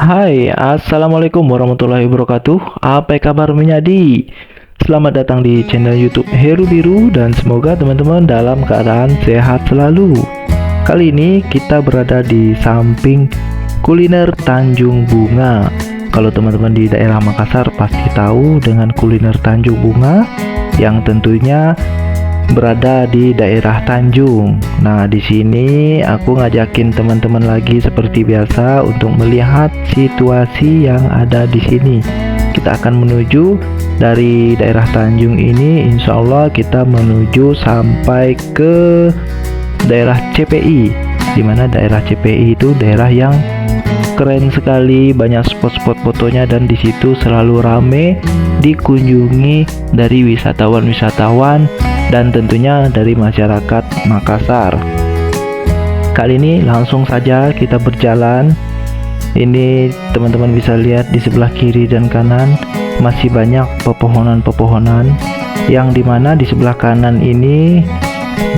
Hai, Assalamualaikum warahmatullahi wabarakatuh. Apa kabar menyadi? Selamat datang di channel YouTube Heru Biru dan semoga teman-teman dalam keadaan sehat selalu. Kali ini kita berada di samping kuliner Tanjung Bunga. Kalau teman-teman di daerah Makassar pasti tahu dengan kuliner Tanjung Bunga yang tentunya berada di daerah Tanjung. Nah, di sini aku ngajakin teman-teman lagi seperti biasa untuk melihat situasi yang ada di sini. Kita akan menuju dari daerah Tanjung ini, insya Allah kita menuju sampai ke daerah CPI, dimana daerah CPI itu daerah yang keren sekali, banyak spot-spot fotonya dan di situ selalu rame dikunjungi dari wisatawan-wisatawan dan tentunya dari masyarakat Makassar. Kali ini langsung saja kita berjalan. Ini teman-teman bisa lihat di sebelah kiri dan kanan masih banyak pepohonan-pepohonan yang dimana di sebelah kanan ini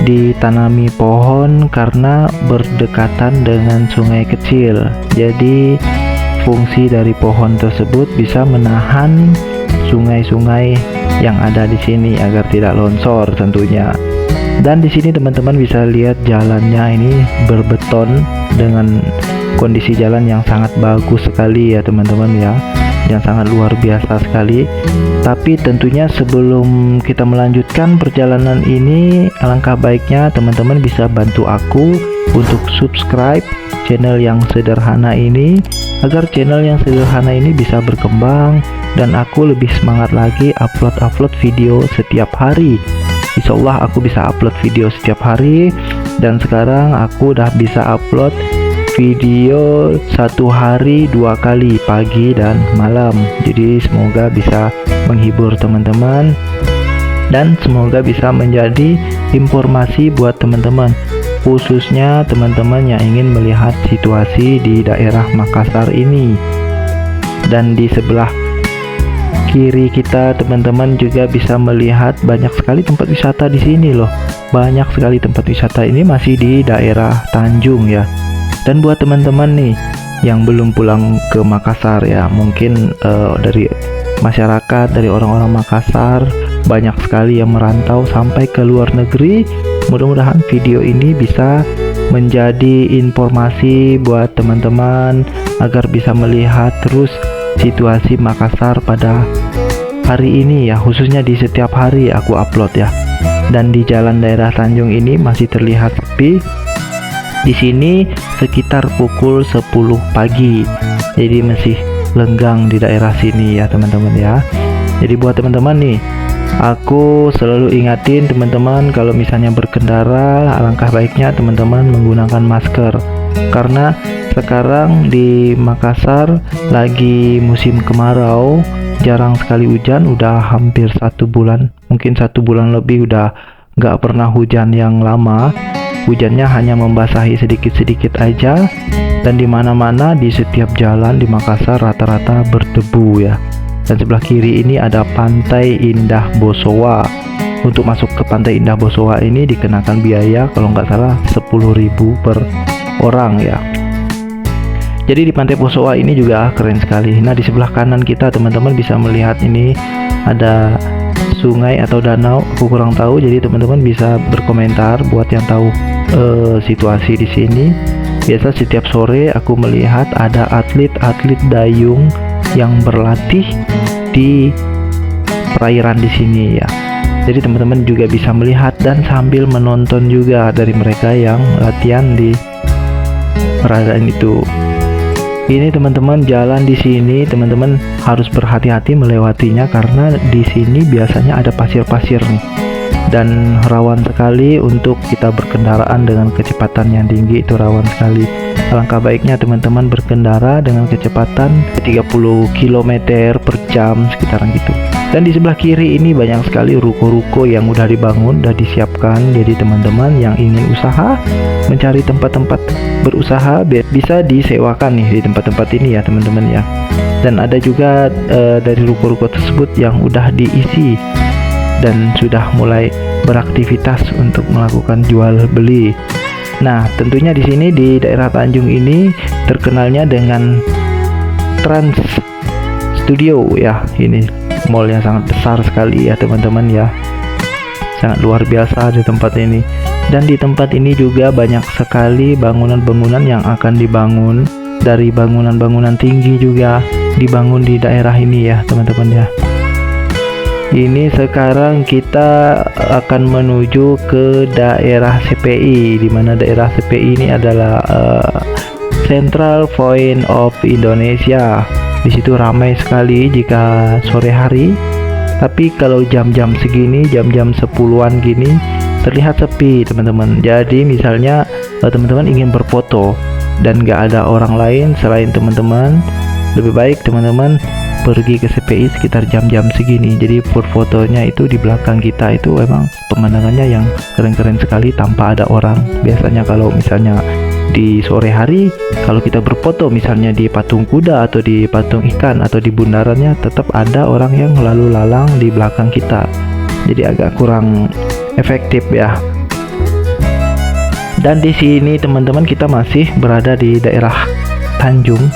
ditanami pohon karena berdekatan dengan sungai kecil. Jadi fungsi dari pohon tersebut bisa menahan sungai-sungai yang ada di sini agar tidak longsor tentunya. Dan di sini teman-teman bisa lihat jalannya ini berbeton dengan kondisi jalan yang sangat bagus sekali ya teman-teman ya, yang sangat luar biasa sekali. Tapi tentunya sebelum kita melanjutkan perjalanan ini, alangkah baiknya teman-teman bisa bantu aku untuk subscribe channel yang sederhana ini agar channel yang sederhana ini bisa berkembang dan aku lebih semangat lagi upload video setiap hari. Insya Allah aku bisa upload video setiap hari, dan sekarang aku udah bisa upload video satu hari 2 kali, pagi dan malam. Jadi semoga bisa menghibur teman-teman dan semoga bisa menjadi informasi buat teman-teman, khususnya teman-teman yang ingin melihat situasi di daerah Makassar ini. Dan di sebelah kiri kita teman-teman juga bisa melihat banyak sekali tempat wisata di sini loh. Banyak sekali tempat wisata, ini masih di daerah Tanjung ya. Dan buat teman-teman nih yang belum pulang ke Makassar ya, mungkin dari masyarakat, dari orang-orang Makassar banyak sekali yang merantau sampai ke luar negeri. Mudah-mudahan video ini bisa menjadi informasi buat teman-teman agar bisa melihat terus situasi Makassar pada hari ini ya, khususnya di setiap hari aku upload ya. Dan di jalan daerah Tanjung ini masih terlihat sepi. Di sini sekitar pukul 10 pagi. Jadi masih lenggang di daerah sini ya teman-teman ya. Jadi buat teman-teman nih, aku selalu ingatin teman-teman kalau misalnya berkendara, alangkah baiknya teman-teman menggunakan masker. Karena sekarang di Makassar lagi musim kemarau, jarang sekali hujan, udah hampir 1 bulan, mungkin 1 bulan lebih udah nggak pernah hujan yang lama. Hujannya hanya membasahi sedikit-sedikit aja, dan di mana-mana di setiap jalan di Makassar rata-rata berdebu ya. Dan sebelah kiri ini ada Pantai Indah Bosowa. Untuk masuk ke Pantai Indah Bosowa ini dikenakan biaya kalau nggak salah 10.000 per orang ya. Jadi di Pantai Bosowa ini juga keren sekali. Nah, di sebelah kanan kita teman-teman bisa melihat ini ada sungai atau danau, aku kurang tahu. Jadi teman-teman bisa berkomentar buat yang tahu situasi di sini. Biasa setiap sore aku melihat ada atlet-atlet dayung yang berlatih di perairan di sini ya. Jadi teman-teman juga bisa melihat dan sambil menonton juga dari mereka yang latihan di perairan itu. Ini teman-teman jalan di sini, teman-teman harus berhati-hati melewatinya karena di sini biasanya ada pasir-pasir nih dan rawan sekali untuk kita berkendaraan dengan kecepatan yang tinggi, itu rawan sekali. Alangkah baiknya teman-teman berkendara dengan kecepatan 30 km per jam sekitaran gitu. Dan di sebelah kiri ini banyak sekali ruko-ruko yang udah dibangun, udah disiapkan. Jadi teman-teman yang ingin usaha, mencari tempat-tempat berusaha bisa disewakan nih di tempat-tempat ini ya teman-teman ya. Dan ada juga dari ruko-ruko tersebut yang udah diisi dan sudah mulai beraktivitas untuk melakukan jual beli. Nah, tentunya di sini di daerah Tanjung ini terkenalnya dengan Trans Studio ya. Ini mall yang sangat besar sekali ya teman-teman ya, sangat luar biasa di tempat ini. Dan di tempat ini juga banyak sekali bangunan-bangunan yang akan dibangun, dari bangunan-bangunan tinggi juga dibangun di daerah ini ya teman-teman ya. Ini sekarang kita akan menuju ke daerah CPI, di mana daerah CPI ini adalah Central Point of Indonesia. Di situ ramai sekali jika sore hari, tapi kalau jam-jam segini, jam-jam 10-an gini, terlihat sepi teman-teman. Jadi misalnya teman-teman ingin berfoto dan gak ada orang lain selain teman-teman, lebih baik teman-teman pergi ke CPI sekitar jam-jam segini. Jadi fotonya itu di belakang kita itu emang pemandangannya yang keren-keren sekali tanpa ada orang. Biasanya kalau misalnya di sore hari, kalau kita berfoto misalnya di patung kuda atau di patung ikan atau di bundarannya, tetap ada orang yang lalu lalang di belakang kita, jadi agak kurang efektif ya. Dan di sini teman-teman kita masih berada di daerah Tanjung,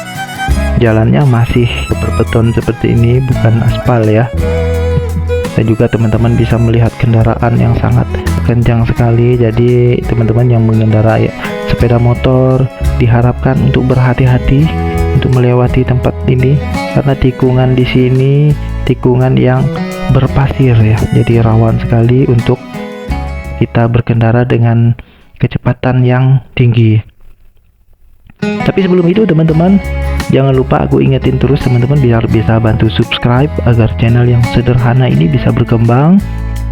jalannya masih berbeton seperti ini, bukan aspal ya. Dan juga teman-teman bisa melihat kendaraan yang sangat kencang sekali. Jadi teman-teman yang mengendarai sepeda motor diharapkan untuk berhati-hati untuk melewati tempat ini, karena tikungan di sini tikungan yang berpasir ya, jadi rawan sekali untuk kita berkendara dengan kecepatan yang tinggi. Tapi sebelum itu teman-teman, jangan lupa aku ingetin terus teman-teman biar bisa bantu subscribe agar channel yang sederhana ini bisa berkembang.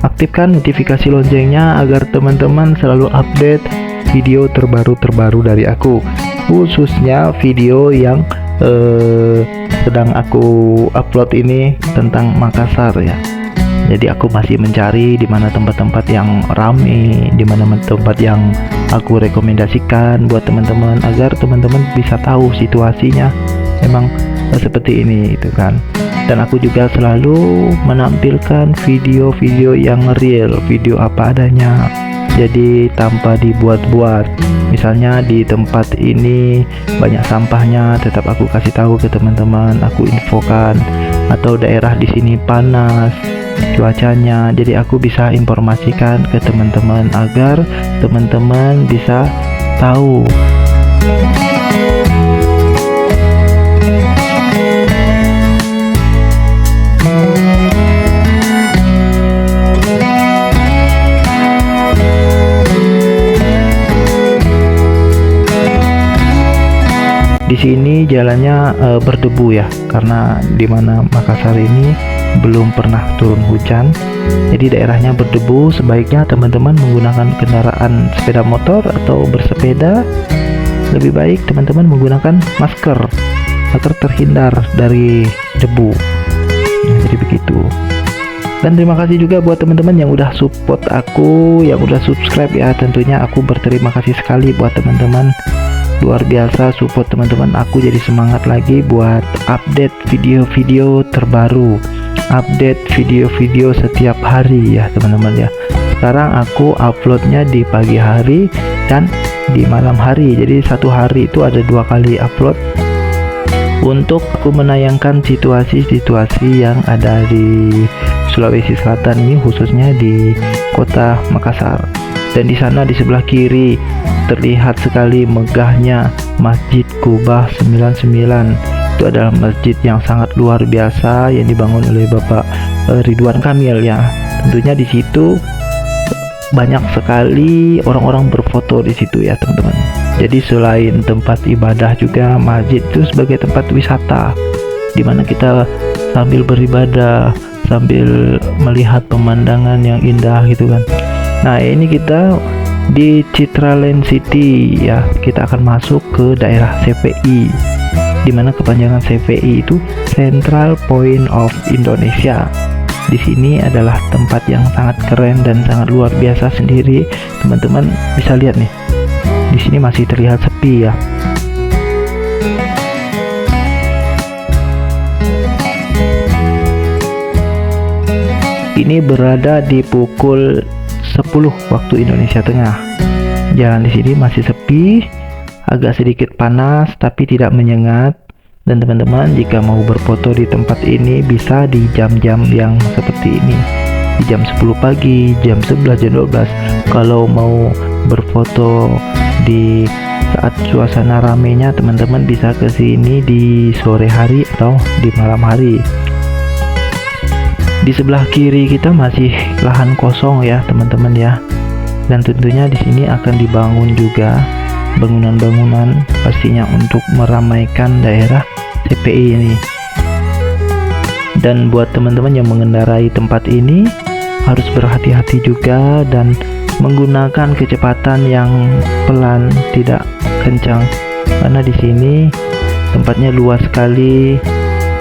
Aktifkan notifikasi loncengnya agar teman-teman selalu update video terbaru dari aku, khususnya video yang sedang aku upload ini tentang Makassar ya. Jadi aku masih mencari di mana tempat-tempat yang rame, di mana tempat yang aku rekomendasikan buat teman-teman, agar teman-teman bisa tahu situasinya memang seperti ini itu kan. Dan aku juga selalu menampilkan video-video yang real, video apa adanya, jadi tanpa dibuat-buat. Misalnya di tempat ini banyak sampahnya, tetap aku kasih tahu ke teman-teman, aku infokan. Atau daerah di sini panas cuacanya, jadi aku bisa informasikan ke teman-teman agar teman-teman bisa tahu. Di sini jalannya berdebu ya, karena di mana Makassar ini belum pernah turun hujan, jadi daerahnya berdebu. Sebaiknya teman-teman menggunakan kendaraan sepeda motor atau bersepeda, lebih baik teman-teman menggunakan masker agar terhindar dari debu. Jadi begitu. Dan terima kasih juga buat teman-teman yang udah support aku, yang udah subscribe ya. Tentunya aku berterima kasih sekali buat teman-teman. Luar biasa support teman-teman, aku jadi semangat lagi buat update video-video terbaru, update video-video setiap hari ya teman-teman ya. Sekarang aku uploadnya di pagi hari dan di malam hari, jadi satu hari itu ada 2 kali upload untuk aku menayangkan situasi-situasi yang ada di Sulawesi Selatan ini, khususnya di kota Makassar. Dan di sana di sebelah kiri terlihat sekali megahnya Masjid Kubah 99. Itu adalah masjid yang sangat luar biasa yang dibangun oleh Bapak Ridwan Kamil ya. Tentunya di situ banyak sekali orang-orang berfoto di situ ya teman-teman. Jadi selain tempat ibadah juga masjid itu sebagai tempat wisata, di mana kita sambil beribadah, sambil melihat pemandangan yang indah gitu kan. Nah ini kita di Citraland City ya, kita akan masuk ke daerah CPI, dimana kepanjangan CPI itu Central Point of Indonesia. Di sini adalah tempat yang sangat keren dan sangat luar biasa sendiri. Teman-teman bisa lihat nih, di sini masih terlihat sepi ya. Ini berada di pukul 10 waktu Indonesia Tengah. Jalan di sini masih sepi, agak sedikit panas tapi tidak menyengat. Dan teman-teman jika mau berfoto di tempat ini bisa di jam-jam yang seperti ini, di jam 10 pagi, jam 11, jam 12. Kalau mau berfoto di saat suasana ramenya, teman-teman bisa ke sini di sore hari atau di malam hari. Di sebelah kiri kita masih lahan kosong ya teman-teman ya. Dan tentunya di sini akan dibangun juga bangunan-bangunan pastinya untuk meramaikan daerah CPI ini. Dan buat teman-teman yang mengendarai tempat ini harus berhati-hati juga dan menggunakan kecepatan yang pelan, tidak kencang, karena di sini tempatnya luas sekali.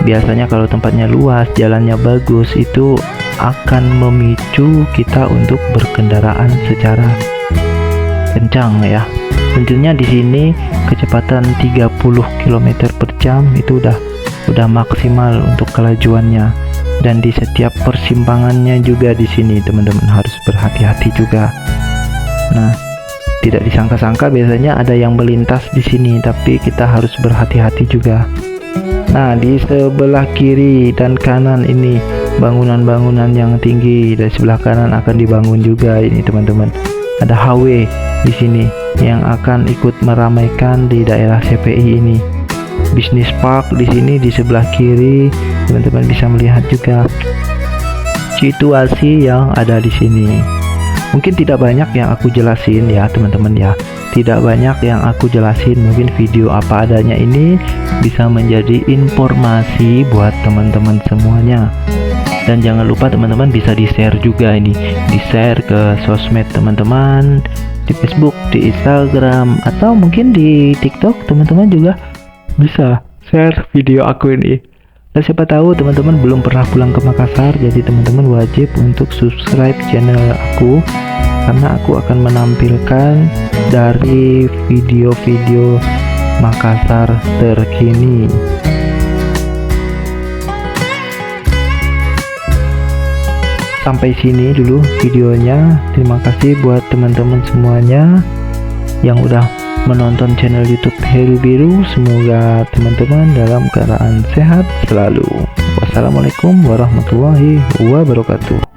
Biasanya kalau tempatnya luas, jalannya bagus, itu akan memicu kita untuk berkendaraan secara kencang ya. Tentunya di sini kecepatan 30 km per jam itu udah maksimal untuk kelajuannya. Dan di setiap persimpangannya juga di sini teman-teman harus berhati-hati juga. Nah, tidak disangka-sangka biasanya ada yang melintas di sini, tapi kita harus berhati-hati juga. Nah, di sebelah kiri dan kanan ini bangunan-bangunan yang tinggi, dan sebelah kanan akan dibangun juga ini teman-teman. Ada HW di sini yang akan ikut meramaikan di daerah CPI ini. Business Park di sini di sebelah kiri, teman-teman bisa melihat juga situasi yang ada di sini. Mungkin tidak banyak yang aku jelasin ya teman-teman ya. Tidak banyak yang aku jelasin, mungkin video apa adanya ini bisa menjadi informasi buat teman-teman semuanya. Dan jangan lupa teman-teman bisa di-share juga ini, di-share ke sosmed teman-teman, di Facebook, di Instagram, atau mungkin di TikTok. Teman-teman juga bisa share video aku ini. Dan siapa tahu teman-teman belum pernah pulang ke Makassar, jadi teman-teman wajib untuk subscribe channel aku, karena aku akan menampilkan dari video-video Makassar terkini. Sampai sini dulu videonya. Terima kasih buat teman-teman semuanya yang udah menonton channel YouTube Heru Biru. Semoga teman-teman dalam keadaan sehat selalu. Wassalamualaikum warahmatullahi wabarakatuh.